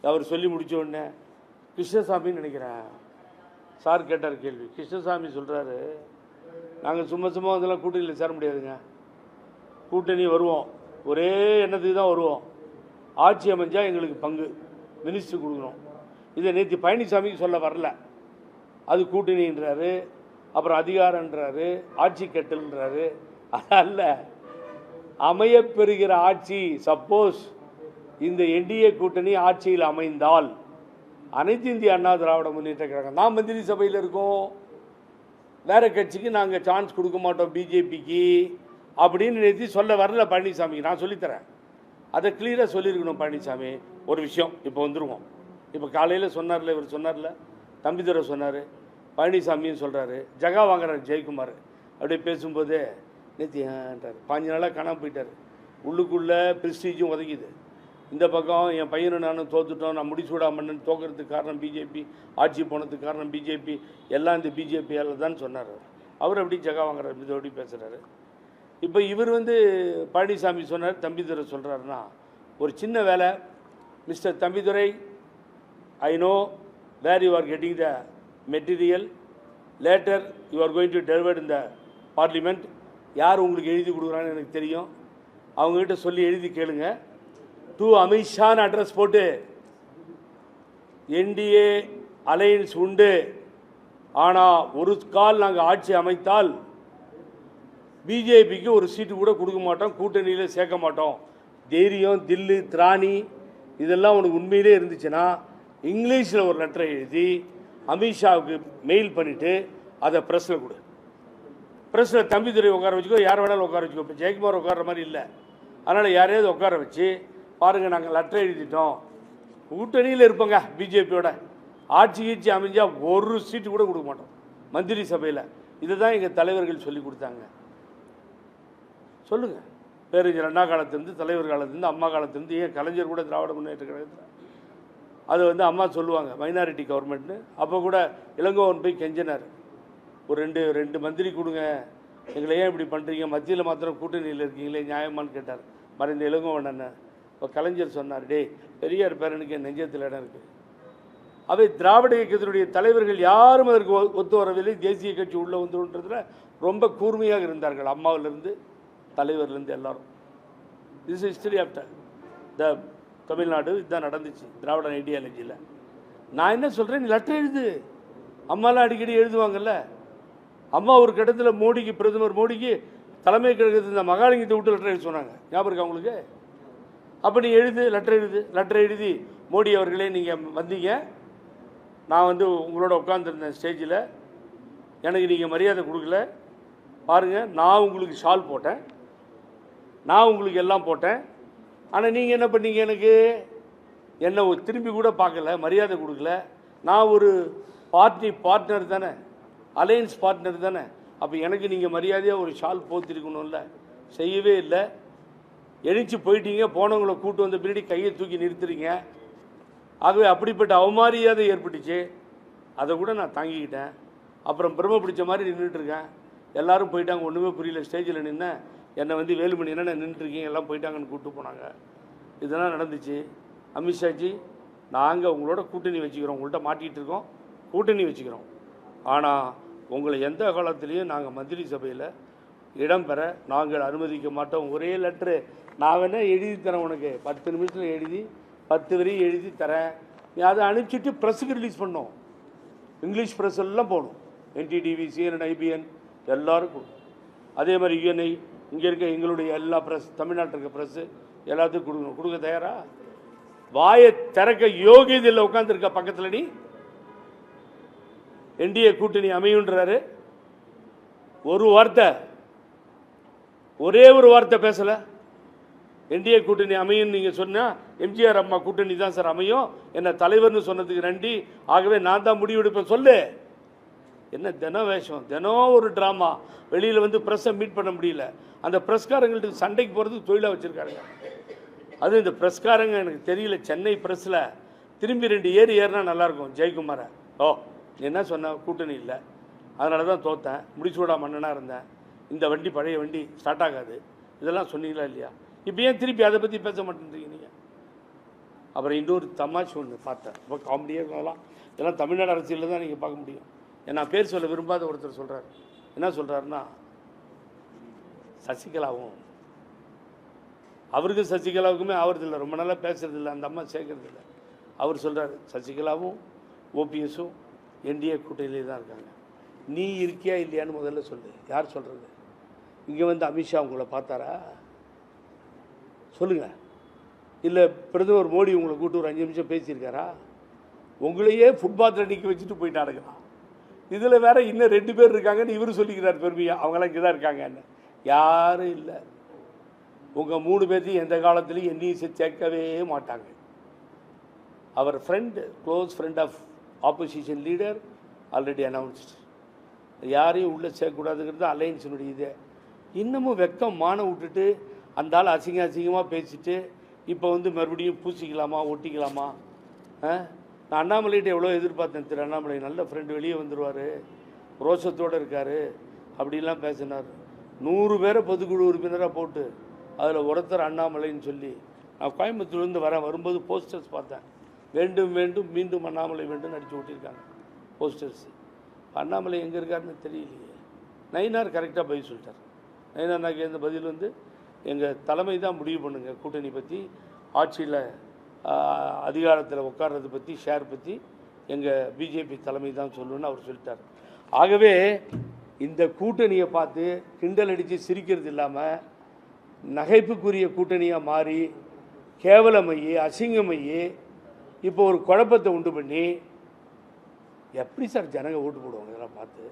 அவர் சொல்லி முடித்த உடனே கிருஷ்ணசாமின்னு நினைக்கிறேன் சார் கேட்டார் கேள்வி. கிருஷ்ணசாமி சொல்கிறாரு, நாங்கள் சும்மா அதெல்லாம் கூட்டணியில் சேர முடியாதுங்க, கூட்டணி வருவோம், ஒரே எண்ணத்துக்கு தான் வருவோம், ஆட்சி அமைஞ்சால் எங்களுக்கு பங்கு மினிஸ்டர் கொடுக்கணும். இதை நேற்று பழனிசாமிக்கு சொல்ல வரல, அது கூட்டணின்றாரு, அப்புறம் அதிகாரன்றாரு, ஆட்சி கட்டல்ன்றாரு. அதல்ல அமையப்பெறுகிற ஆட்சி, சப்போஸ் இந்த என்டிஏ கூட்டணி ஆட்சியில் அமைந்தால் அனைத்து இந்திய அண்ணா திராவிட முன்னேற்ற கழகம் நான் மந்திரி சபையில் இருக்கோம், வேற கட்சிக்கு நாங்கள் சான்ஸ் கொடுக்க மாட்டோம் பிஜேபிக்கு அப்படின்னு நேற்று சொல்ல வரல பழனிசாமிக்கு. நான் சொல்லித்தரேன், அதை கிளியராக சொல்லியிருக்கணும் பழனிசாமி. ஒரு விஷயம் இப்போ வந்துடுவோம். இப்போ காலையில் சொன்னார்ல, இவர் சொன்னார்ல, தம்பிதுரை சொன்னார், பழனிசாமியும் சொல்கிறாரு, ஜகா வாங்குறாரு ஜெயக்குமார். அப்படியே பேசும்போது நேற்று ஏன்றார், 5 நாளாக காணாமல் போயிட்டார். உள்ளுக்குள்ளே ப்ரெஸ்டீஜும் உதங்கிது. இந்த பக்கம் என் பையனும் நானும் தோத்துட்டோம், நான் முடிச்சூடாமன்னு தோக்கிறதுக்கு காரணம் பிஜேபி, ஆட்சி போனதுக்கு காரணம் பிஜேபி, எல்லாம் இந்த பிஜேபியால் தான் சொன்னார். அவர் அப்படி ஜகா வாங்குறாரு, இதோடி பேசுகிறாரு. இப்போ இவர் பழனிசாமி சொன்னார், தம்பிதுரை சொல்கிறாருன்னா ஒரு சின்ன வேலை, mister Thambidurai, I know where you are getting the material, later you are going to deliver in the parliament. யார் உங்களுக்கு எழுதி கொடுக்குறான்னு எனக்கு தெரியும், அவங்ககிட்ட சொல்லி எழுதி கேளுங்க. டூ அமித்ஷான்னு அட்ரஸ் போட்டு என்டிஏ அலையன்ஸ் உண்டு, ஆனால் ஒரு கால் நாங்கள் ஆட்சி அமைத்தால் பிஜேபிக்கு ஒரு சீட்டு கூட கொடுக்க மாட்டோம், கூட்டணியில் சேர்க்க மாட்டோம். தைரியம், தில்லு, திராணி இதெல்லாம் உனக்கு உண்மையிலே இருந்துச்சுன்னா இங்கிலீஷில் ஒரு லெட்டரை எழுதி அமித்ஷாவுக்கு மெயில் பண்ணிவிட்டு அதை ப்ரெஸ்ஸில் கொடு. ப்ரெஸ்ஸில் தம்பிதுரை உட்கார வச்சுக்கோ, யார் வேணாலும் உட்கார வச்சுக்கோ. இப்போ ஜெயக்குமார் உட்கார மாதிரி இல்லை, அதனால் யாரையாவது உட்கார வச்சு பாருங்கள் நாங்கள் லெட்டர் எழுதிட்டோம், கூட்டணியில் இருப்போங்க பிஜேபியோட, ஆட்சி அமைஞ்சால் ஒரு சீட்டு கூட கொடுக்க மாட்டோம் மந்திரி சபையில். இதை தான் எங்கள் தலைவர்கள் சொல்லி கொடுத்தாங்க. சொல்லுங்கள், பேரறிஞர் அண்ணா காலத்திலேருந்து, தலைவர் காலத்திலேருந்து, அம்மா காலத்திலேருந்து, ஏன் கலைஞர் கூட திராவிட முன்னேற்ற கழகத்தில் அது அம்மா சொல்லுவாங்க மைனாரிட்டி கவர்மெண்ட்னு. அப்போ கூட இளங்கோவன் போய் கெஞ்சினார், ஒரு ரெண்டு மந்திரி கொடுங்க, எங்களை ஏன் இப்படி பண்ணுறீங்க, மத்தியில் மாத்திரம் கூட்டணியில் இருக்கீங்களே நியாயமானு கேட்டார் மறைந்த இளங்கோவன் அண்ணன். இப்போ கலைஞர் சொன்னார், டே பெரியார் பேரனுக்கு என் நெஞ்சத்தில் இடம் இருக்குது. அவை திராவிட இயக்கத்தினுடைய தலைவர்கள் யாரும் அதற்கு ஒத்து வரவில்லை. தேசிய கட்சி உள்ளே வந்துன்றதுல ரொம்ப கூர்மையாக இருந்தார்கள், அம்மாவிலிருந்து தலைவர்லேருந்து எல்லாரும். This history after the Tamil Nadu இதுதான் நடந்துச்சு திராவிட ஐடியாலஜியில். நான் என்ன சொல்கிறேன், நீ லெட்டர் எழுது. அம்மாலாம் அடிக்கடி எழுதுவாங்கல்ல. அம்மா ஒரு கட்டத்தில் மோடிக்கு, பிரதமர் மோடிக்கு தலைமை கழகத்தில் இந்த மகாலிங்கத்தை விட்டு லெட்டர் எழுதி சொன்னாங்க, ஞாபகம் இருக்கா உங்களுக்கு? அப்போ நீ எழுது, லெட்டர் எழுதி, மோடி அவர்களே நீங்கள் வந்தீங்க, நான் உங்களோட உட்காந்துருந்தேன் ஸ்டேஜில், எனக்கு நீங்கள் மரியாதை கொடுக்கல, பாருங்கள் நான் உங்களுக்கு ஷால் போட்டேன், நான் உங்களுக்கு எல்லாம் போட்டேன், ஆனால் நீங்கள் என்ன பண்ணீங்க, எனக்கு என்னை திரும்பி கூட பார்க்கல, மரியாதை கொடுக்கல. நான் ஒரு பார்ட்னர் தானே, அலையன்ஸ் பார்ட்னர் தானே, அப்போ எனக்கு நீங்கள் மரியாதையாக ஒரு ஷால் போத்திருக்கணும்ல, செய்யவே இல்லை. எழுச்சி போயிட்டீங்க, போனவங்களை கூட்டு வந்த பின்னாடி கையை தூக்கி நிறுத்துறீங்க. ஆகவே அப்படிப்பட்ட அவமரியாதை ஏற்பட்டுச்சு, அதை கூட நான் தாங்கிக்கிட்டேன். அப்புறம் பிரம்ம பிடிச்ச மாதிரி நின்றுட்டுருக்கேன், எல்லோரும் போயிட்டாங்க, ஒன்றுமே புரியல. ஸ்டேஜில் நின்று என்னை வேலுமணி என்ன நின்றுட்டுருக்கீங்க, எல்லாம் போயிட்டாங்கன்னு கூப்பிட்டு போனாங்க. இதெல்லாம் நடந்துச்சு. அமித்ஷாஜி, நாங்கள் உங்களோட கூட்டணி வச்சுக்கிறோம், உங்கள்கிட்ட மாட்டிகிட்டு இருக்கோம், கூட்டணி வச்சுக்கிறோம், ஆனால் உங்களை எந்த காலத்துலேயும் நாங்கள் மந்திரி சபையில் இடம்பெற நாங்கள் அனுமதிக்க மாட்டோம். ஒரே லெட்ரு நான் வேணால் எழுதி தரேன், உனக்கு 10 நிமிஷத்தில் எழுதி 10 வரி எழுதி தரேன், நீ அதை அனுப்பிச்சிட்டு ப்ரெஸ்ஸுக்கு ரிலீஸ் பண்ணோம். இங்கிலீஷ் ப்ரெஸ் எல்லாம் போகணும், NTTV, CNN, IBN எல்லாருக்கும். அதே மாதிரி UNI, இங்கே இருக்க எங்களுடைய எல்லா ப்ரெஸ், தமிழ்நாட்டில் இருக்க ப்ரெஸ்ஸு எல்லாத்துக்கும் கொடுக்கணும். கொடுக்க தயாரா? வாயை திறக்க யோகியதில் உட்காந்துருக்க பக்கத்தில் நீ NDA கூட்டணி அமையுன்றாரு. ஒரு வார்த்தை, ஒரே ஒரு வார்த்தை பேசலை. NDA கூட்டணி அமையும் நீங்கள் சொன்னால் எம்ஜிஆர் அம்மா கூட்டணி தான் சார் அமையும், என்ன தலைவர்னு சொன்னதுக்கு நன்றி, ஆகவே நான் தான் முடிவெடுப்பேன் சொல்லு. என்ன தினம் வேஷம், தினம் ஒரு ட்ராமா. வெளியில் ப்ரெஸ்ஸை மீட் பண்ண முடியல. அந்த ப்ரெஸ்காரங்கள்ட்ட சண்டைக்கு போகிறதுக்கு தொழிலாக வச்சுருக்காருங்க. அது இந்த ப்ரெஸ்காரங்க எனக்கு தெரியல, சென்னை ப்ரெஸ்ஸில் திரும்பி 2 ஏறினா நல்லாயிருக்கும். ஜெயக்குமாரை, ஓ நீ என்ன சொன்ன, கூட்டணி இல்லை, அதனால தான் தோற்றேன், முடிச்சூடா மன்னனாக இருந்தேன், இந்த வண்டி பழைய வண்டி ஸ்டார்ட் ஆகாது, இதெல்லாம் சொன்னீங்களா இல்லையா? இப்போ ஏன் திருப்பி அதை பற்றி பேச மாட்டேன்றீங்க நீங்கள்? அப்புறம் இன்னொரு தமாஷ் ஒன்று பார்த்தேன், ரொம்ப காமெடியாக இருக்கலாம். இதெல்லாம் தமிழ்நாடு அரசியலில் தான் நீங்கள் பார்க்க முடியும். ஏன்னா பேர் சொல்ல விரும்பாத ஒருத்தர் சொல்கிறார். என்ன சொல்கிறாருன்னா, சசிகலாவும் அவருக்கு சசிகலாவுக்குமே ஆவறதில்லை, ரொம்ப நாளாக பேசுறதில்லை, அந்த அம்மா சேர்க்கறதில்லை. அவர் சொல்கிறார், சசிகலாவும் ஓபிஎஸும் என்டிஏ கூட்டணியிலே தான் இருக்காங்க. நீ இருக்கியா இல்லையான்னு முதல்ல சொல்லு. யார் சொல்கிறது? இங்கே வந்து அமித்ஷா உங்களை பார்த்தாரா? சொல்லுங்கள். இல்லை பிரதமர் மோடி உங்களை கூட்டு ஒரு 5 நிமிஷம் பேசியிருக்காரா? உங்களையே ஃபுட்பாத்தில் நிற்க வச்சுட்டு போயிட்டாருங்களா? இதில் வேற இன்னும் 2 பேர் இருக்காங்கன்னு இவர் சொல்லிக்கிறார் பெருமையாக. அவங்களாம் இங்கே தான் இருக்காங்கன்னு. யாரும் இல்லை. உங்கள் 3 பேர்த்தையும் எந்த காலத்துலையும் என்டிஏ சேர்க்கவே மாட்டாங்க. அவர் friend, close friend of opposition leader already announced. யாரையும் உள்ளே சேர்க்கக்கூடாதுங்கிறது அலையன்ஸினுடைய இதே. இன்னமும் வெக்கம் மான விட்டுட்டு அந்த ஆள் அசிங்கமாக பேசிட்டு இப்போ வந்து மறுபடியும் பூசிக்கலாமா, ஒட்டிக்கலாமா? நான் அண்ணாமலைகிட்ட எவ்வளோ எதிர்பார்த்தேன். திரு அண்ணாமலை நல்ல ஃப்ரெண்டு, வெளியே வந்துடுவார், ரோஷத்தோடு இருக்கார் அப்படிலாம் பேசினார். 100 பேரை பொதுக்குழு உறுப்பினராக போட்டு அதில் ஒருத்தர் அண்ணாமலைன்னு சொல்லி நான் கோயம்புத்தூர்லேருந்து வரும்போது போஸ்டர்ஸ் பார்த்தேன். வேண்டும் வேண்டும் மீண்டும் அண்ணாமலை வேண்டும் அடித்து ஓட்டியிருக்காங்க போஸ்டர்ஸ். அண்ணாமலை எங்கே இருக்காருன்னு தெரியலையே. நயினார் கரெக்டாக பதில் சொல்லிட்டார். நயினார் நான் கேட்ட பதில் வந்து, எங்கள் தலைமை தான் முடிவு பண்ணுங்க கூட்டணி பற்றி, ஆட்சியில் அதிகாரத்தில் உட்கார்றது பற்றி, ஷேர் பற்றி எங்கள் பிஜேபி தலைமை தான் சொல்லணும்னு அவர் சொல்லிட்டார். ஆகவே இந்த கூட்டணியை பார்த்து கிண்டல் அடித்து சிரிக்கிறது இல்லாமல் நகைப்புக்குரிய கூட்டணியாக மாறி கேவலமையே அசிங்கமையே இப்போ ஒரு குழப்பத்தை உண்டு பண்ணி எப்படி சார் ஜனங்க ஓட்டு போடுவாங்க இதெல்லாம் பார்த்து?